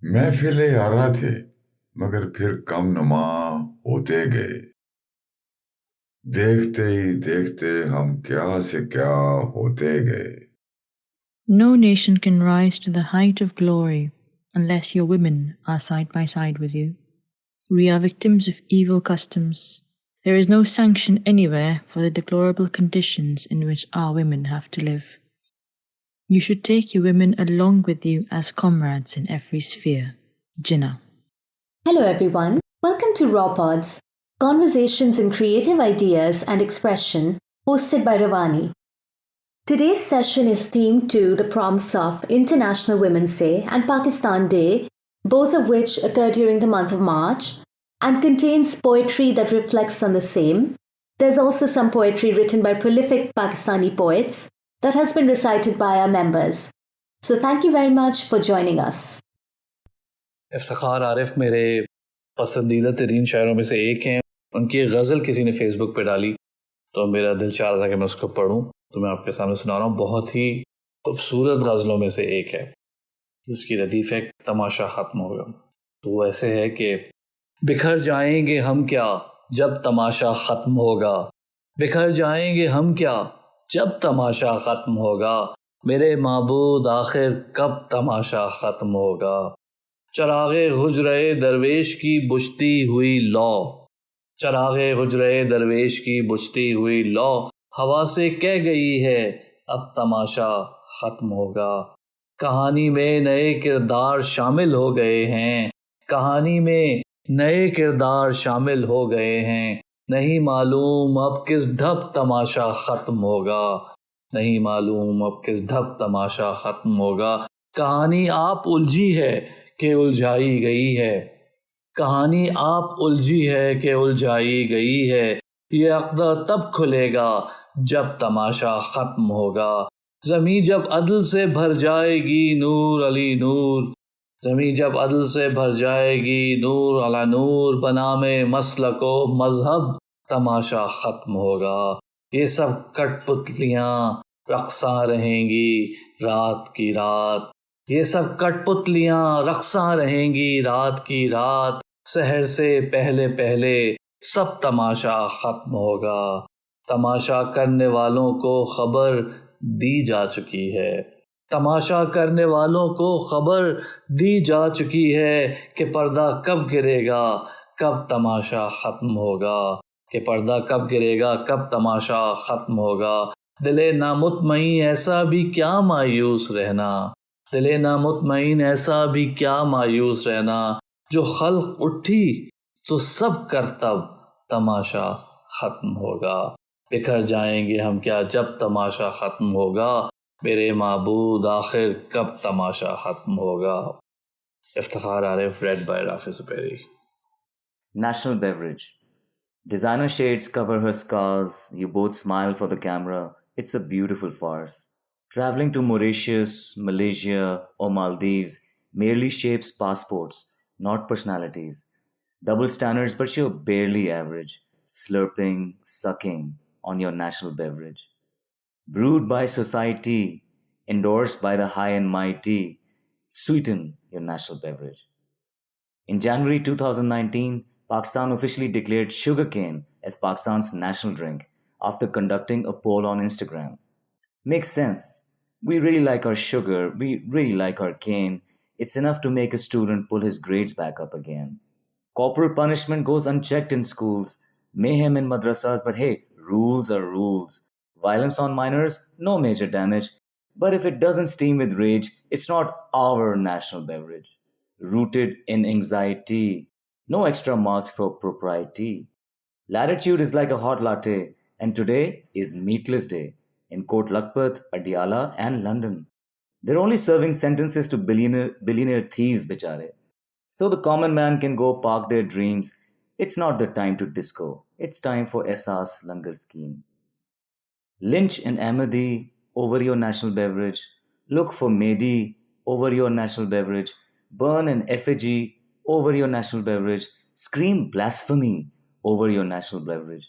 محفلیں آرا تھے مگر پھر کم نما ہوتے گئے، دیکھتے ہی دیکھتے ہم کیا سے کیا ہوتے گئے. No nation can rise to the height of glory unless your women are side by side with you. We are victims of evil customs. There is no sanction anywhere for the deplorable conditions in which our women have to live. You should take your women along with you as comrades in every sphere. Jinnah. Hello everyone, welcome to RawPods, Conversations in Creative Ideas and Expression, hosted by Rawanee. Today's session is themed to the prompts of International Women's Day and Pakistan Day, both of which occur during the month of March, and contains poetry that reflects on the same. There's also some poetry written by prolific Pakistani poets that has been recited by our members. So thank you very much for joining us. Iftikhar عارف میرے پسندیدہ ترین شاعروں میں سے ایک ہیں. ان کی غزل کسی نے فیس بک پہ ڈالی تو میرا دل چاہ رہا تھا کہ میں اس کو پڑھوں، تو میں آپ کے سامنے سنا رہا ہوں. بہت ہی خوبصورت غزلوں میں سے ایک ہے جس کی ردیف ہے تماشا ختم ہوگا. تو وہ ایسے ہے کہ بکھر جائیں گے ہم کیا جب تماشا ختم ہوگا، بکھر جائیں گے ہم کیا جب تماشا ختم ہوگا، میرے معبود آخر کب تماشا ختم ہوگا. چراغ حجرے درویش کی بجھتی ہوئی لو، چراغ حجرے درویش کی بجھتی ہوئی لو، ہوا سے کہہ گئی ہے اب تماشا ختم ہوگا. کہانی میں نئے کردار شامل ہو گئے ہیں، کہانی میں نئے کردار شامل ہو گئے ہیں، نہیں معلوم اب کس ڈھب تماشا ختم ہوگا، نہیں معلوم اب کس ڈھب تماشا ختم ہوگا. کہانی آپ الجھی ہے کہ الجھائی گئی ہے، کہانی آپ الجھی ہے کہ الجھائی گئی ہے، یہ عقدہ تب کھلے گا جب تماشا ختم ہوگا. زمیں جب عدل سے بھر جائے گی نور علی نور، زمیں جب عدل سے بھر جائے گی نور علی نور، بنام مسلک و مذہب تماشا ختم ہوگا. یہ سب کٹ پتلیاں رقصاں رہیں گی رات کی رات، یہ سب کٹ پتلیاں رقصاں رہیں گی رات کی رات، سحر سے پہلے پہلے سب تماشا ختم ہوگا. تماشا کرنے والوں کو خبر دی جا چکی ہے، تماشا کرنے والوں کو خبر دی جا چکی ہے کہ پردہ کب گرے گا کب تماشا ختم ہوگا، کہ پردہ کب گرے گا کب تماشا ختم ہوگا. دل نامطمئن ایسا بھی کیا مایوس رہنا، دل نامطمئن ایسا بھی کیا مایوس رہنا، جو خلق اٹھی تو سب کرتب تماشا ختم ہوگا. بکھر جائیں گے ہم کیا جب تماشا ختم ہوگا، میرے معبود آخر کب تماشا ختم ہوگا. افتخار عارف, read by Rafi Zuberi. National beverage. Designer shades cover her scars. You both smile for the camera. It's a beautiful farce. Traveling to Mauritius, Malaysia, or Maldives merely shapes passports, not personalities. Double standards, but you're barely average. Slurping, sucking on your national beverage. Brewed by society, endorsed by the high and mighty, sweeten your national beverage. In January 2019, Pakistan officially declared sugarcane as Pakistan's national drink after conducting a poll on Instagram. Makes sense. We really like our sugar. We really like our cane. It's enough to make a student pull his grades back up again. Corporal punishment goes unchecked in schools. Mayhem in madrasas, but hey, rules are rules. Violence on minors, no major damage. But if it doesn't steam with rage, it's not our national beverage. Rooted in anxiety. No extra marks for propriety. Latitude is like a hot latte, and today is Meatless Day in Kot Lakhpat, Patiala, and London. They're only serving sentences to billionaire thieves, bichare. So the common man can go park their dreams. It's not the time to disco. It's time for Essas Langar scheme. Lynch an Ahmadi over your national beverage. Look for Mehdi over your national beverage. Burn an effigy over your national beverage. Scream blasphemy over your national beverage.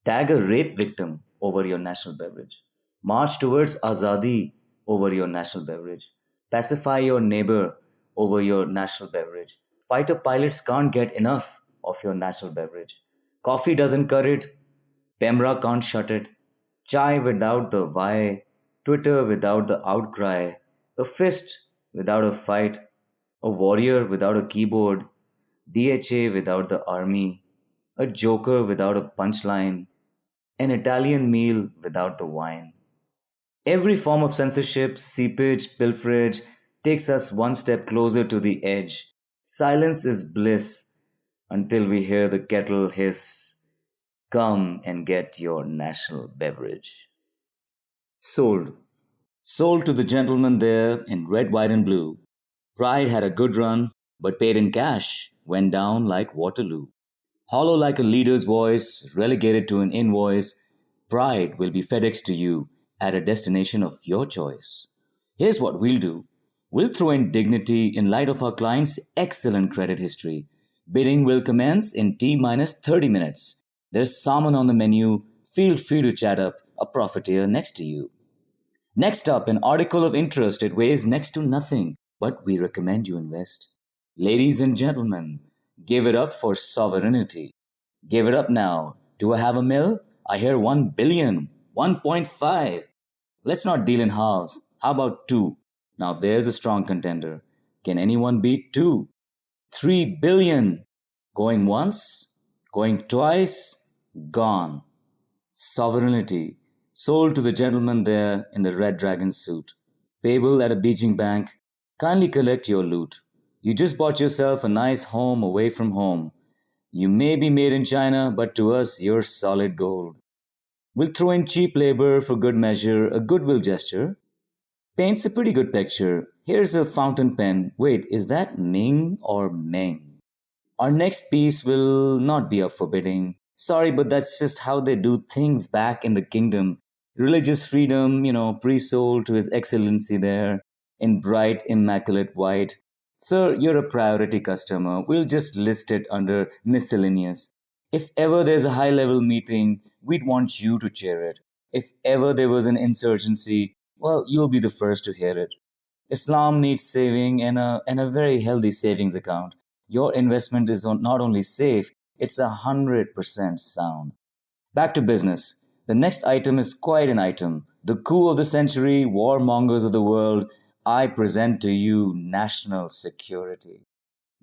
Tag a rape victim over your national beverage. March towards Azadi over your national beverage. Pacify your neighbor over your national beverage. Fighter pilots can't get enough of your national beverage. Coffee doesn't cut it. Pemra can't shut it. Chai without the why. Twitter without the outcry. A fist without a fight. A warrior without a keyboard. DHA without the army. A joker without a punchline. An Italian meal without the wine. Every form of censorship, seepage, pilferage takes us one step closer to the edge. Silence is bliss until we hear the kettle hiss. Come and get your national beverage. Sold. Sold to the gentleman there in red, white, and blue. Pride had a good run, but paid in cash, went down like Waterloo. Hollow like a leader's voice, relegated to an invoice, pride will be FedExed to you at a destination of your choice. Here's what we'll do. We'll throw in dignity in light of our client's excellent credit history. Bidding will commence in T-minus 30 minutes. There's salmon on the menu. Feel free to chat up a profiteer next to you. Next up, an article of interest. It weighs next to nothing, but we recommend you invest. Ladies and gentlemen, give it up for sovereignty. Give it up now. Do I have a mill? I hear 1 billion, 1.5. Let's not deal in halves. How about 2? Now there's a strong contender. Can anyone beat 2? 3 billion. Going once, going twice, gone. Sovereignty. Sold to the gentleman there in the red dragon suit. Payable at a beaching bank. Kindly collect your loot. You just bought yourself a nice home away from home. You may be made in China, but to us you're solid gold. We'll throw in cheap labor for good measure, a goodwill gesture. Paints a pretty good picture. Here's a fountain pen. Wait, is that Ming or Meng? Our next piece will not be up for bidding. Sorry, but that's just how they do things back in the kingdom. Religious freedom, pre-sold to His Excellency there in bright, immaculate white. Sir, you're a priority customer. We'll just list it under miscellaneous. If ever there's a high-level meeting, we'd want you to chair it. If ever there was an insurgency, well, you'll be the first to hear it. Islam needs saving and a very healthy savings account. Your investment is not only safe, it's 100% sound. Back to business. The next item is quite an item. The coup of the century, warmongers of the world, I present to you national security.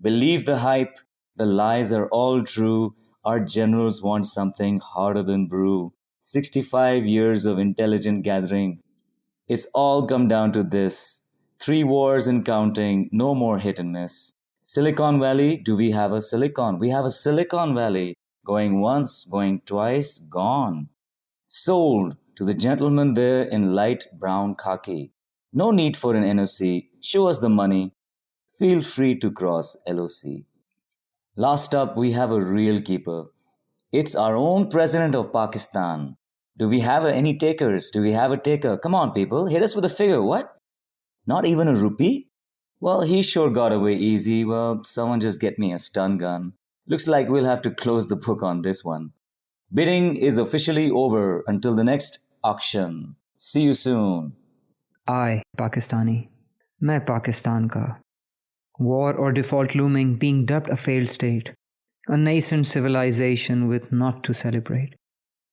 Believe the hype, the lies are all true. Our generals want something harder than brew. 65 years of intelligent gathering. It's all come down to this. 3 wars and counting, no more hit and miss. Silicon Valley, do we have a silicon? We have a Silicon Valley. Going once, going twice, gone. Sold to the gentleman there in light brown khaki. No need for an NOC. Show us the money. Feel free to cross LOC. Last up, we have a real keeper. It's our own president of Pakistan. Do we have any takers? Do we have a taker? Come on, people, hit us with a figure. What? Not even a rupee? Well, he sure got away easy. Well, someone just get me a stun gun. Looks like we'll have to close the book on this one. Bidding is officially over until the next auction. See you soon. I, Pakistani. मैं पाकिस्तान का. War or default looming, being dubbed a failed state. A nascent civilization with not to celebrate.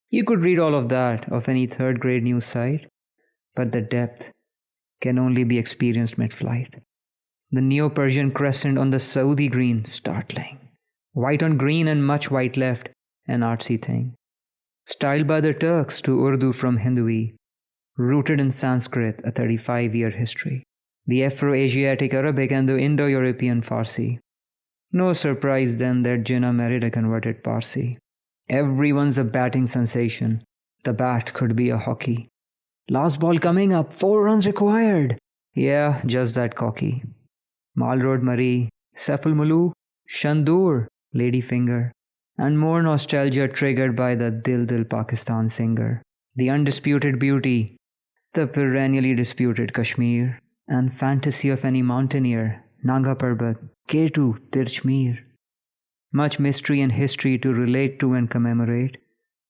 You could read all of that of any third-grade news site, but the depth can only be experienced mid-flight. The Neo-Persian crescent on the Saudi green, startling. White on green and much white left, an artsy thing. Styled by the Turks to Urdu from Hindui, rooted in Sanskrit, a 35-year history. The Afro-Asiatic Arabic and the Indo-European Farsi. No surprise then that Jinnah married a converted Parsi. Everyone's a batting sensation. The bat could be a hockey. Last ball coming up, 4 runs required. Yeah, just that cocky. Mal Road Marie, Saiful Muluk, Shandur, Ladyfinger, and more nostalgia triggered by the Dil Dil Pakistan singer. The undisputed beauty, the perennially disputed Kashmir, and fantasy of any mountaineer, Nanga Parbat, Ketu, Tirchmir. Much mystery and history to relate to and commemorate.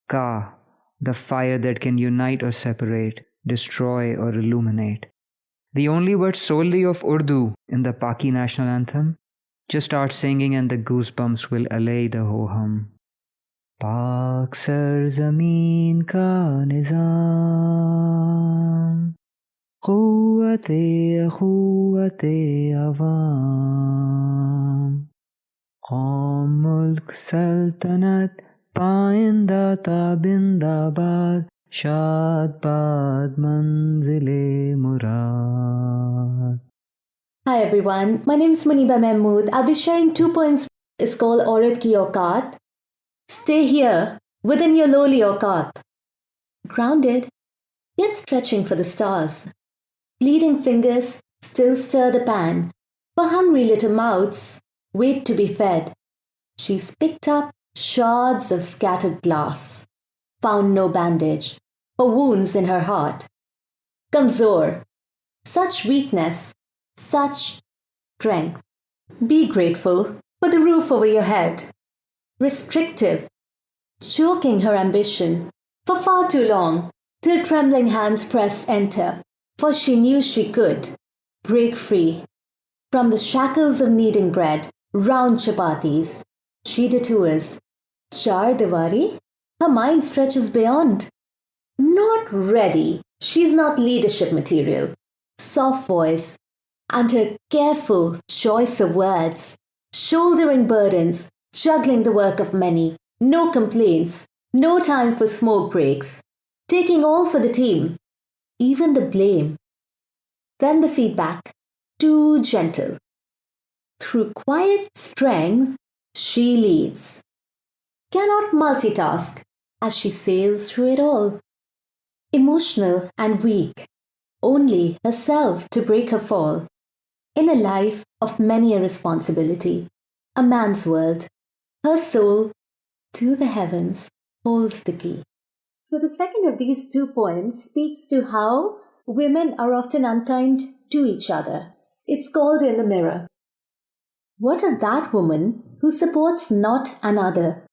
Ka, the fire that can unite or separate, destroy or illuminate. The only word solely of Urdu in the Paki national anthem. Just start singing and the goosebumps will allay the ho-hum. Pak sar zameen ka nizam, quwwate awam, qaum mulk saltanat painda tabindabad, shad bad manzile murad. Hi everyone, my name is Muniba Mahmood. I'll be sharing 2 poems. It's called Aurat Ki Auqat. Stay here, within your lowly auqat. Grounded, yet stretching for the stars. Bleeding fingers still stir the pan. For hungry little mouths wait to be fed. She's picked up shards of scattered glass. Found no bandage for wounds in her heart. Kamzor, such weakness, such strength. Be grateful for the roof over your head. Restrictive, choking her ambition for far too long, till trembling hands pressed enter, for she knew she could break free from the shackles of kneading bread, round chapatis. She detours. Char Diwari, her mind stretches beyond. Not ready, she's not leadership material. Soft voice, and her careful choice of words, shouldering burdens, juggling the work of many, no complaints, no time for smoke breaks, taking all for the team, even the blame. Then the feedback, too gentle. Through quiet strength, she leads. Cannot multitask as she sails through it all. Emotional and weak, only herself to break her fall. In a life of many a responsibility, a man's world, her soul to the heavens holds the key. So the second of these 2 poems speaks to how women are often unkind to each other. It's called In the Mirror. What of that woman who supports not another?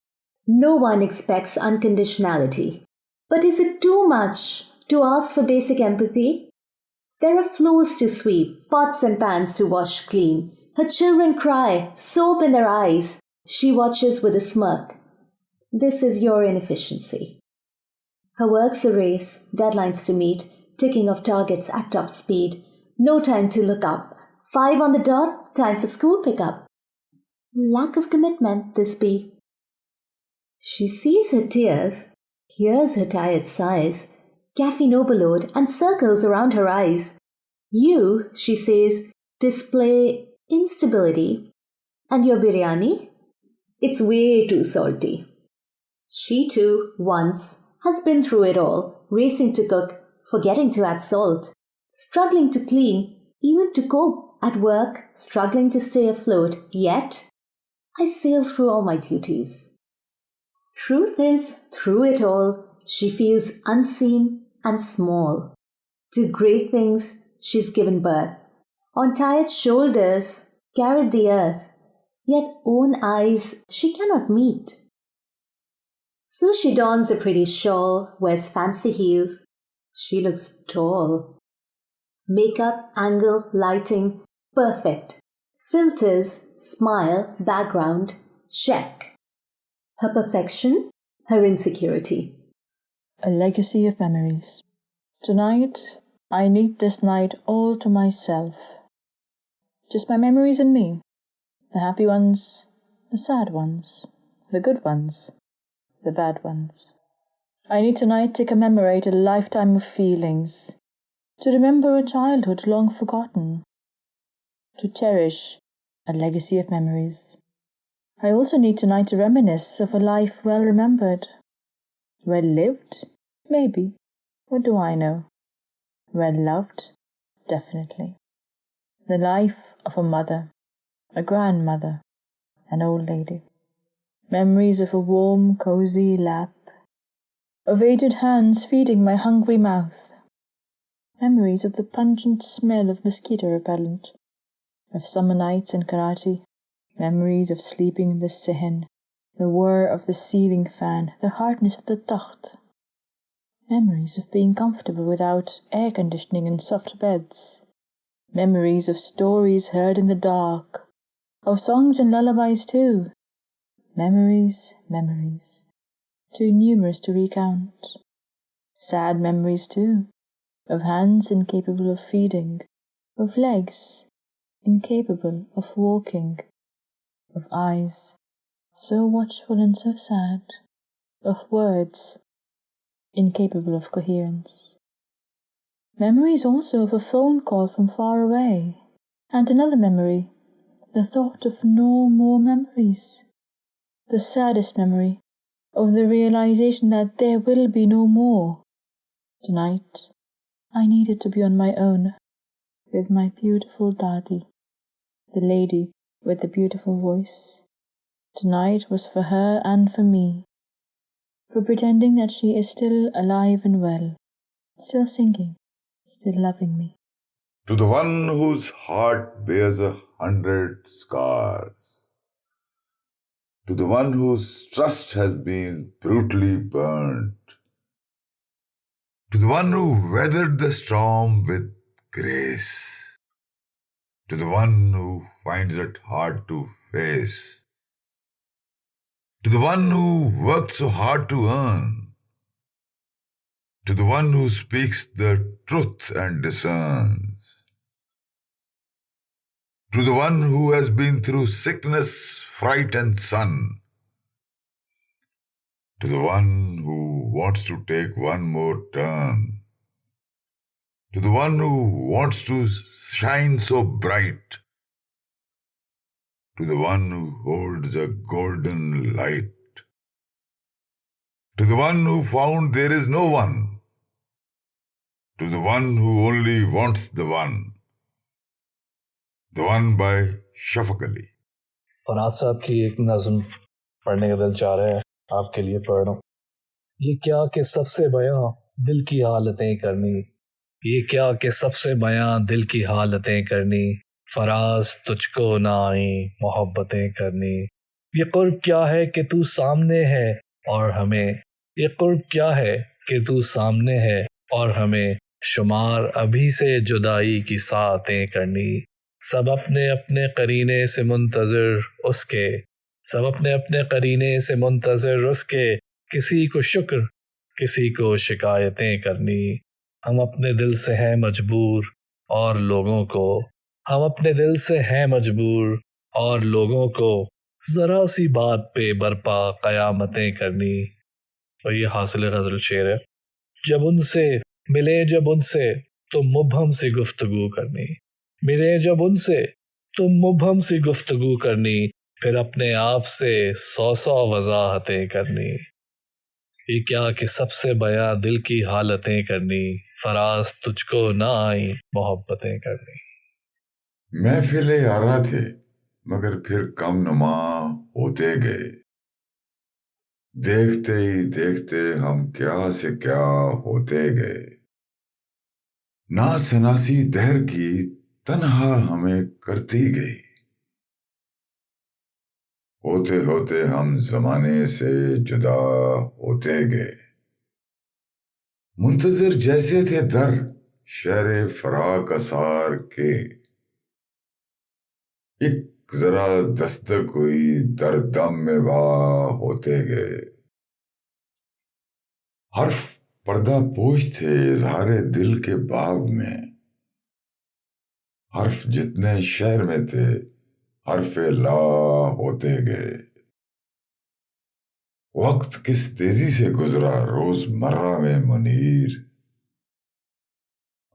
No one expects unconditionality. But is it too much to ask for basic empathy? There are floors to sweep, pots and pans to wash clean. Her children cry, soap in their eyes. She watches with a smirk. This is your inefficiency. Her work's a race, deadlines to meet, ticking off targets at top speed. No time to look up. 5 on the dot, time for school pickup. Lack of commitment, this be. She sees her tears, hears her tired sighs, caffeine overload and circles around her eyes. You, she says, display instability. And your biryani? It's way too salty. She too, once, has been through it all, racing to cook, forgetting to add salt, struggling to clean, even to cope at work, struggling to stay afloat, yet I sail through all my duties. Truth is, through it all, she feels unseen and small. To great things she's given birth. On tired shoulders carried the earth, yet own eyes she cannot meet. So she dons a pretty shawl, wears fancy heels. She looks tall. Makeup, angle, lighting, perfect. Filters, smile, background, check. Her perfection, her insecurity. A legacy of memories. Tonight, I need this night all to myself. Just my memories and me. The happy ones, the sad ones, the good ones, the bad ones. I need tonight to commemorate a lifetime of feelings, to remember a childhood long forgotten, to cherish a legacy of memories. I also need tonight to reminisce of a life well remembered. Well lived? Maybe. What do I know? Well loved? Definitely. The life of a mother, a grandmother, an old lady. Memories of a warm, cozy lap, of aged hands feeding my hungry mouth. Memories of the pungent smell of mosquito repellent, of summer nights in Karachi. Memories of sleeping in the sihin, the whir of the ceiling fan, the hardness of the takht. Memories of being comfortable without air conditioning and soft beds. memories of stories heard in the dark, of songs and lullabies too. Memories, memories, too numerous to recount. Sad memories too, of hands incapable of feeding, of legs incapable of walking, of eyes so watchful and so sad, of words incapable of coherence. Memories also of a phone call from far away, and another memory, the thought of no more memories. The saddest memory of the realization that there will be no more. Tonight, I needed to be on my own with my beautiful Dadi, the lady with the beautiful voice. Tonight was for her and for me, for pretending that she is still alive and well, still singing, still loving me. To the one whose heart bears 100 scars, to the one whose trust has been brutally burnt, to the one who weathered the storm with grace, to the one who finds it hard to face, to the one who worked so hard to earn, to the one who speaks the truth and discerns, to the one who has been through sickness, fright and sun, to the one who wants to take one more turn, to the one who wants to shine so bright, to the one who holds a golden light, to the one who found there is no one, to the one who only wants the one by Shafaq Ali. Faraz साहब की एक नज़म पढ़ने का दिल चाह रहा है, आपके लिए पढ़ रहा हूँ. ये क्या कि सबसे बयां दिल की हालतें करनी, ये क्या कि सबसे बयां दिल की हालतें करनी, फराज तुझको ना आई मोहब्बतें करनी. ये कुर्ब क्या है कि तू सामने है और हमें, ये कुर्ब क्या है कि तू सामने है और हमें शुमार अभी से जुदाई की सातें करनी. सब अपने अपने करीने से मुंतज़िर उसके, सब अपने अपने करीने से मुंतज़िर उसके, किसी को शुक्र किसी को शिकायतें करनी. हम अपने दिल से हैं मजबूर और लोगों को, हम अपने दिल से हैं मजबूर और लोगों को ज़रा सी बात पे बरपा क़यामतें करनी. और ये हासिल ग़ज़ल शेर है. जब उनसे मिले जब उनसे तो मुबहम सी गुफ्तगू करनी, मिले जब उनसे तो मुबहम सी गुफ्तगू करनी, फिर अपने आप से 100 वजाहतें करनी. ये क्या कि सबसे बयां दिल की हालतें करनी, फराज तुझको ना आई मोहब्बतें करनी. महफिले आरा थे मगर फिर कम नमा होते गए, देखते ही देखते हम क्या से क्या होते गए. ना सनासी दहर की तन्हा हमें करती गई, होते होते हम जमाने से जुदा होते गए. मुंतजिर जैसे थे दर शहरे फराक असार के, एक जरा दस्तक हुई दर दम में वाह होते गए. हर्फ पर्दा पोश थे इजहारे दिल के बाब में, हर्फ जितने शहर में थे हर्फे ला होते गए. वक्त किस तेजी से गुजरा रोजमर्रा में मुनीर,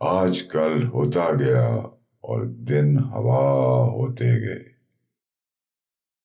आज कल होता गया और दिन हवा होते गए.